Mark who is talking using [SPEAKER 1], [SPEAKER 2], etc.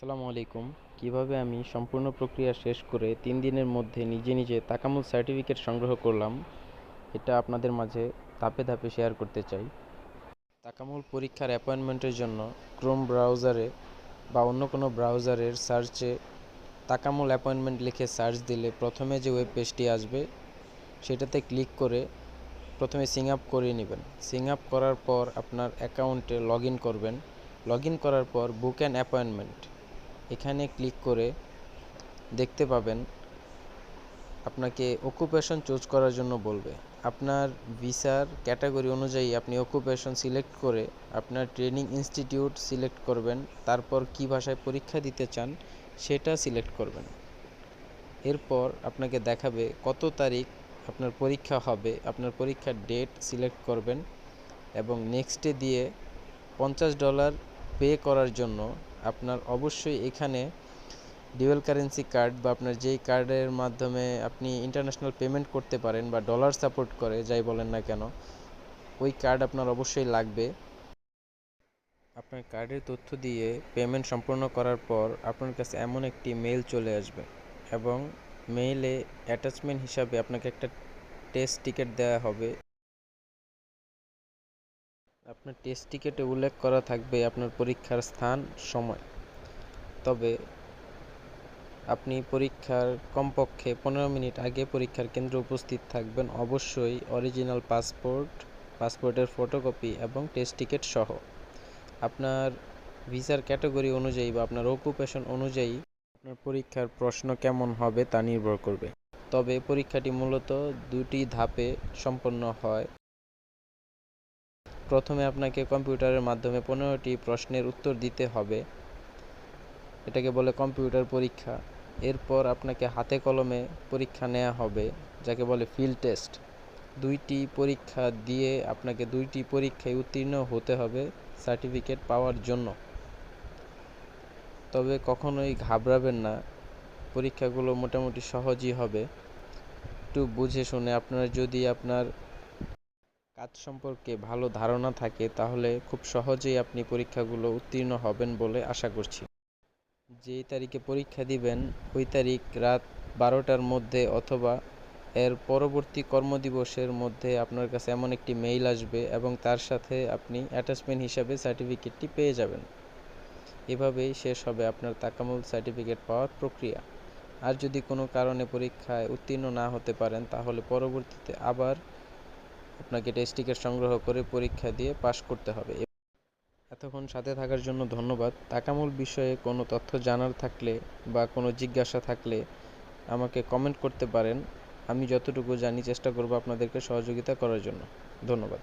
[SPEAKER 1] আসসালামু আলাইকুম। কিভাবে আমি সম্পূর্ণ প্রক্রিয়া শেষ করে 3 দিনের মধ্যে নিজে নিজে তাকামুল সার্টিফিকেট সংগ্রহ করলাম, এটা আপনাদের মাঝে ধাপে ধাপে শেয়ার করতে চাই। তাকামুল পরীক্ষার অ্যাপয়েন্টমেন্টের জন্য ক্রোম ব্রাউজারে বা অন্য কোনো ব্রাউজারের সার্চে তাকামুল অ্যাপয়েন্টমেন্ট লিখে সার্চ দিলে প্রথমে যে ওয়েব পেজটি আসবে সেটাতে ক্লিক করে প্রথমে সিং আপ করে নেবেন। সিং আপ করার পর আপনার অ্যাকাউন্টে লগ ইন করবেন। লগ ইন করার পর বুক অ্যান অ্যাপয়েন্টমেন্ট এখানে ক্লিক করে দেখতে পাবেন আপনাকে অকুপেশন চুজ করার জন্য বলবে। আপনার ভিসার ক্যাটাগরি অনুযায়ী আপনি অকুপেশন সিলেক্ট করে আপনার ট্রেনিং ইনস্টিটিউট সিলেক্ট করবেন, তারপর কী ভাষায় পরীক্ষা দিতে চান সেটা সিলেক্ট করবেন। এরপর আপনাকে দেখাবে কত তারিখ আপনার পরীক্ষা হবে, আপনার পরীক্ষার ডেট সিলেক্ট করবেন এবং নেক্সটে দিয়ে $50 পে করার জন্য আপনার অবশ্যই এখানে ডুয়াল কারেন্সি কার্ড বা আপনার যেই কার্ডের মাধ্যমে আপনি ইন্টারন্যাশনাল পেমেন্ট করতে পারেন বা ডলার সাপোর্ট করে যাই বলেন না কেন, ওই কার্ড আপনার অবশ্যই লাগবে। আপনার কার্ডের তথ্য দিয়ে পেমেন্ট সম্পূর্ণ করার পর আপনার কাছে এমন একটি মেইল চলে আসবে এবং মেইলে অ্যাটাচমেন্ট হিসাবে আপনাকে একটা টেস্ট টিকিট দেওয়া হবে। আপনার টেস্ট টিকিটে উল্লেখ করা থাকবে আপনার পরীক্ষার স্থান, সময়। তবে আপনি পরীক্ষার কমপক্ষে 15 মিনিট আগে পরীক্ষার কেন্দ্রে উপস্থিত থাকবেন, অবশ্যই অরিজিনাল পাসপোর্টের ফটোকপি এবং টেস্ট টিকিট সহ। আপনার ভিসার ক্যাটাগরি অনুযায়ী বা আপনার অকুপেশন অনুযায়ী আপনার পরীক্ষার প্রশ্ন কেমন হবে তা নির্ভর করবে। তবে পরীক্ষাটি মূলত 2টি ধাপে সম্পন্ন হয়। প্রথমে আপনাকে কম্পিউটারের মাধ্যমে 15টি প্রশ্নের উত্তর দিতে হবে, এটাকে বলে কম্পিউটার পরীক্ষা। এরপর আপনাকে হাতে কলমে পরীক্ষা নেওয়া হবে, যাকে বলে ফিল্ড টেস্ট। 2টি পরীক্ষা দিয়ে আপনাকে 2টি পরীক্ষায় উত্তীর্ণ হতে হবে সার্টিফিকেট পাওয়ার জন্য। তবে কখনোই ঘাবড়াবেন না, পরীক্ষাগুলো মোটামুটি সহজই হবে। একটু বুঝে শুনে আপনার যদি আপনার কাজ সম্পর্কে ভালো ধারণা থাকে তাহলে খুব সহজেই আপনি পরীক্ষাগুলো উত্তীর্ণ হবেন বলে আশা করছি। যেই তারিখে পরীক্ষা দিবেন ওই তারিখ রাত 12টার মধ্যে অথবা এর পরবর্তী কর্মদিবসের মধ্যে আপনার কাছে এমন একটি মেইল আসবে এবং তার সাথে আপনি অ্যাটাচমেন্ট হিসাবে সার্টিফিকেটটি পেয়ে যাবেন। এভাবেই শেষ হবে আপনার তাকামুল সার্টিফিকেট পাওয়ার প্রক্রিয়া। আর যদি কোনো কারণে পরীক্ষায় উত্তীর্ণ না হতে পারেন তাহলে পরবর্তীতে আবার আপনাকে টেস্ট টিকিট সংগ্রহ করে পরীক্ষা দিয়ে পাস করতে হবে। এতক্ষণ সাথে থাকার জন্য ধন্যবাদ। তাকামুল বিষয়ে কোনো তথ্য জানার থাকলে বা কোনো জিজ্ঞাসা থাকলে আমাকে কমেন্ট করতে পারেন। আমি যতটুকু জানি চেষ্টা করব আপনাদেরকে সহযোগিতা করার জন্য। ধন্যবাদ।